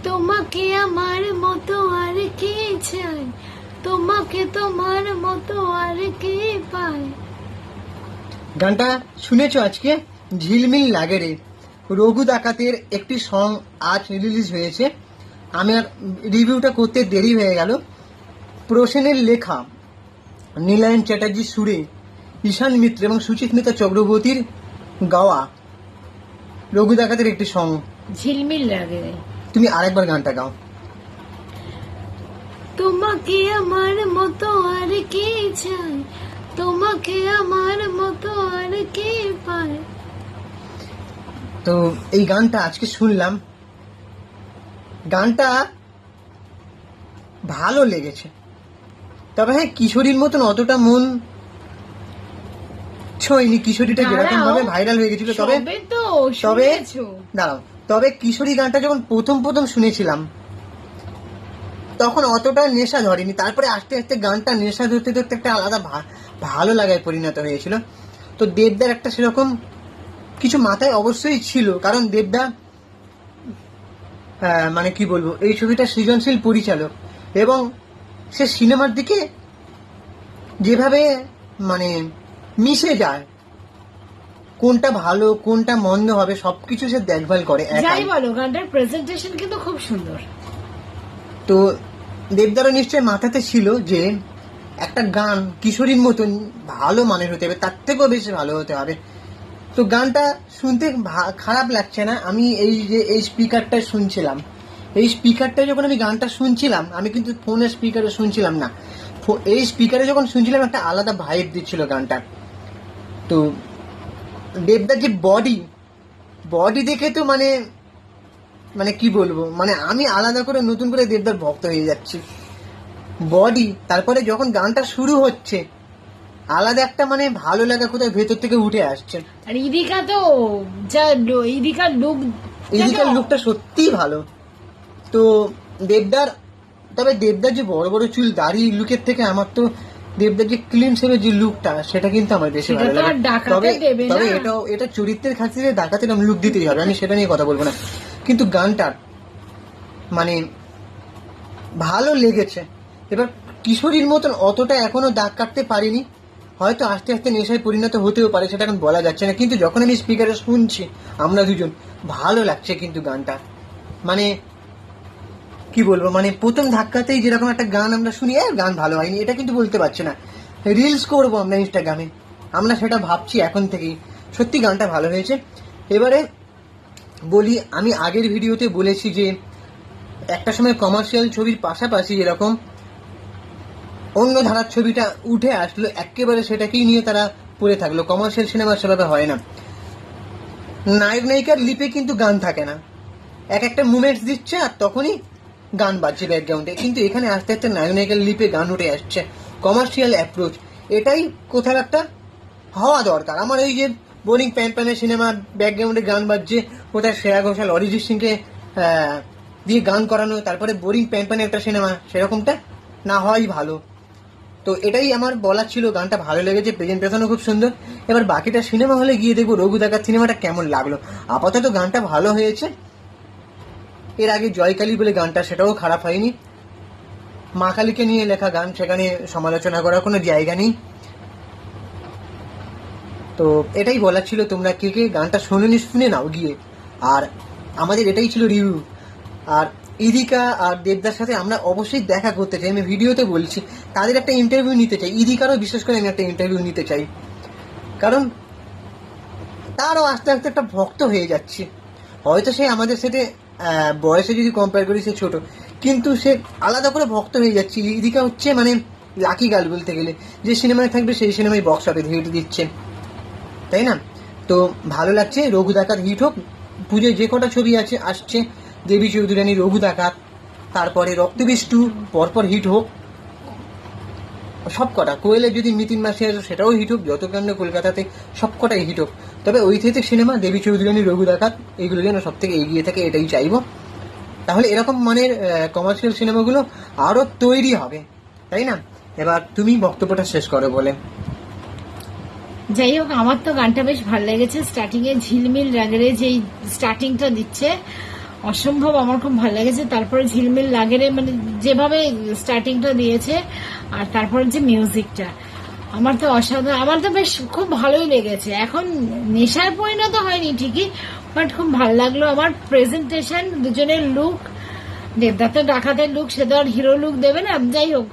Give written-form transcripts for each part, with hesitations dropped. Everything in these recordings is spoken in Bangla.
তোমাকে আমার মতো আর কে চায়, তোমাকে তোমার মতো আর কে পায়। গানটা শুনেছো আজকে? ঝিলমিল লাগে রে, রঘু ডাকাতের একটি সং আজ রিলিজ হয়েছে। আমার রিভিউটা করতে দেরি হয়ে গেল। প্রসেনের লেখা, নীলায়ন চ্যাটার্জির সুরে, ঈশান মিত্র এবং সুচিস্মিতা চক্রবর্তীর গাওয়া রঘু ডাকাতের একটি সং। ঝিলমিল লাগে। তুমি আরেকবার গানটা গাও। তোমাকে আমার মতো আর কে চায়, তোমাকে আমার মতো আর কে পায়। তো এই গানটা আজকে শুনলাম, গানটা ভালো লেগেছে। তবে হ্যাঁ, কিশোরীর মতন অতটা মন ছোঁয়নি। কিশোরীটা যেরকম ভাবে ভাইরাল হয়ে গেছিল, তবে দাঁড়াও, তবে কিশোরী গানটা যখন প্রথম শুনেছিলাম তখন অতটা নেশা ধরেনি। তারপরে আস্তে আস্তে গানটা নেশা ধরতে ধরতে একটা আলাদা ভালো লাগায় পরিণত হয়েছিল। তো দেবদার একটা সেরকম কিছু মাথায় অবশ্যই ছিল, কারণ দেবদা মানে কি বলবো, এই ছবিটা সৃজনশীল পরিচালক এবং সে সিনেমার দিকে যেভাবে মানে মিশে যায়, কোনটা ভালো কোনটা মন্দ হবে সবকিছু সে দেখভাল করে। যাই বলো, গানটার প্রেজেন্টেশন কিন্তু খুব সুন্দর। তো দেবদারও নিশ্চয় মাথাতে ছিল যে একটা গান কিশোরীর মতন ভালো মানের হতে হবে, তার থেকেও বেশি ভালো হতে হবে। তো গানটা শুনতে খারাপ লাগছে না। আমি এই যে এই স্পিকারটা শুনছিলাম, এই স্পিকারটা যখন আমি গানটা শুনছিলাম, আমি কিন্তু ফোনের স্পিকারে শুনছিলাম না, এই স্পিকারে যখন শুনছিলাম একটা আলাদা ভাইব দিচ্ছিল গানটা। তো দেবদার যে বডি দেখে তো মানে মানে কি বলবো, মানে আমি আলাদা করে নতুন করে দেবদার ভক্ত হয়ে যাচ্ছি। বডি, তারপরে যখন গানটা শুরু হচ্ছে আলাদা একটা মানে ভালো লাগা কোথায় ভেতর থেকে উঠে আসছে। আর ইদিকা তো যা ইদিকার লুকটা সত্যিই ভালো। তো দেবদার, তবে দেবদার যে বড় বড় চুল দাড়ি লুকের থেকে আমার তো দেবদার যে ক্লিন শেভের যে লুকটা সেটা কিন্তু আমার বেশি ভালো লাগে। তবে এটা চরিত্রের খাতিরে ডাকাতের লুক দিতেই হবে, আমি সেটা নিয়ে কথা বলবো না। কিন্তু গানটার মানে ভালো লেগেছে। এবার কিশোরীর মতন অতটা এখনো দাগ কাটতে পারিনি, হয়তো আস্তে আস্তে নেশায় পরিণত হতেও পারে, সেটা এখন বলা যাচ্ছে না। কিন্তু যখন আমি স্পিকারে শুনছি আমরা দুজন, ভালো লাগছে কিন্তু গানটা। মানে কি বলবো, মানে প্রথম ধাক্কাতেই যেরকম একটা গান আমরা শুনি গান ভালো হয়নি, এটা কিন্তু বলতে পারছি না। রিলস করবো আমরা ইনস্টাগ্রামে, আমরা সেটা ভাবছি এখন থেকেই। সত্যি গানটা ভালো হয়েছে। এবারে বলি, আমি আগের ভিডিওতে বলেছি যে একটা সময় কমার্শিয়াল ছবির পাশাপাশি এরকম অন্য ধারার ছবিটা উঠে আসলো, একেবারে সেটাকেই নিয়ে তারা পড়ে থাকলো। কমার্শিয়াল সিনেমা সেভাবে হয় না, নায়ক নায়িকার লিপে কিন্তু গান থাকে না, একটা মুভমেন্টস দিচ্ছে আর তখনই গান বাজছে ব্যাকগ্রাউন্ডে। কিন্তু এখানে আস্তে আস্তে নায়ক নায়িকার লিপে গান উঠে আসছে, কমার্শিয়াল অ্যাপ্রোচ। এটাই কোথাও একটা হওয়া দরকার। আমার এই যে বোরিং প্যানের সিনেমা ব্যাকগ্রাউন্ডে গান বাজছে, কোথায় শ্রেয়া ঘোষাল অরিজিৎ সিংকে দিয়ে গান করানো, তারপরে বোরিং প্যানে একটা সিনেমা, সেরকমটা না হওয়াই ভালো। তো এটাই আমার বলার ছিল। গানটা ভালো লেগেছে, প্রেজেন্টেশনও খুব সুন্দর। এবার বাকিটা সিনেমা হলে গিয়ে দেখবো রঘু ডাকাত সিনেমাটা কেমন লাগলো। আপাতত গানটা ভালো হয়েছে। এর আগে জয়কালী বলে গানটা, সেটাও খারাপ হয়নি। মা কালীকে নিয়ে লেখা গান, সেখানে সমালোচনা করার কোনো জায়গা নেই। তো এটাই বলার ছিল। তোমরা কে কে গানটা শুনে নাও গিয়ে। আর আমাদের এটাই ছিল রিভিউ। আর ইদিকা আর দেবদার সাথে আমরা অবশ্যই দেখা করতে চাই, আমি ভিডিওতে বলছি। তাদের একটা ইন্টারভিউ নিতে চাই, ইদিকারও বিশেষ করে আমি একটা ইন্টারভিউ নিতে চাই, কারণ তারও আস্তে আস্তে একটা ভক্ত হয়ে যাচ্ছে। হয়তো সে আমাদের সাথে বয়সে যদি কম্পেয়ার করি সে ছোট, কিন্তু সে আলাদা করে ভক্ত হয়ে যাচ্ছে। ইদিকা হচ্ছে মানে লাকি গার্ল বলতে গেলে, যে সিনেমায় থাকবে সেই সিনেমায় বক্স অফিস হিট দিচ্ছে, তাই না? তো ভালো লাগছে। রঘু ডাকাত হিট হোক। পুজোয় যে কটা ছবি আছে আসছে, দেবী চৌধুরানী, রঘু ডাকাত, তারপরে রক্তবীজ 2 পরপর হিট হোক সব কটা। কোয়েলের যদি মিতিন মাসে আসে সেটাও হিট হোক, যত কেন কলকাতাতে সব কটাই হিট হোক। তবে ঐতিহাসিক সিনেমা দেবী চৌধুরানী, রঘু ডাকাত, এইগুলো যেন সব থেকে এগিয়ে থাকে, এটাই চাইবো। তাহলে এরকম মানের কমার্শিয়াল সিনেমাগুলো আরও তৈরি হবে, তাই না? এবার তুমি বক্তব্যটা শেষ করো বলে। যাই হোক, আমার তো গানটা বেশ ভালো লেগেছে। স্টার্টিং এ ঝিলমিল রাগের যেই স্টার্টিংটা দিচ্ছে, অসম্ভব আমার খুব ভালো লেগেছে। তারপরে ঝিলমিল লাগে রে, মানে যেভাবে স্টার্টিংটা দিয়েছে আর তারপরে যে মিউজিকটা, আমার তো অসাধারণ, আমার তো বেশ খুব ভালোই লেগেছে। এখন নেশায় পরিণত হয়নি ঠিকই, বাট খুব ভালো লাগলো আমার। প্রেজেন্টেশন, দুজনের লুক, দেবদা তো ডাকাতের লুক, সে তো আর হিরো লুক দেবে না, যাই হোক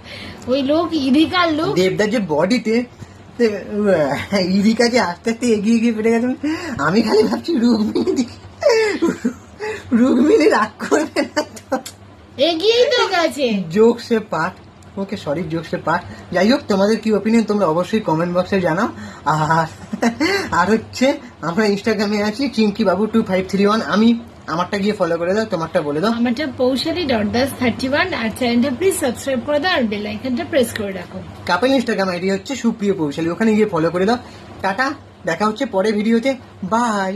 ওই লুক, ইদিকার লুক। দেবদার যে বডিতে, ইদিকা যে আস্তে আস্তে এগিয়ে গিয়ে পেটে গেছে, আমি খালি ভাবছি রুক্মিণী রাগ করবে না তো। এগিয়েই তো গেছে। জোক সে পাঠ, ওকে সরি, জোক সে পাঠ। যাই হোক, তোমাদের কি ওপিনিয়ন তোমরা অবশ্যই কমেন্ট বক্সে জানাও। আর হচ্ছে আমরা ইনস্টাগ্রামে আছি চিঙ্কি বাবু 2531। আমি আমারটা গিয়ে ফলো করে দাও, তোমারটা বলে দাও। আমারটা পৌশালী.das31, আর চ্যানেলটা প্লিজ সাবস্ক্রাইব করে দাও আর বেল আইকনটা প্রেস করে রাখো। কাপেল ইনস্টাগ্রাম আইডি হচ্ছে সুপ্রিয় পৌশালী, ওখানে গিয়ে ফলো করে দাও। টাটা, দেখা হচ্ছে পরের ভিডিওতে, বাই।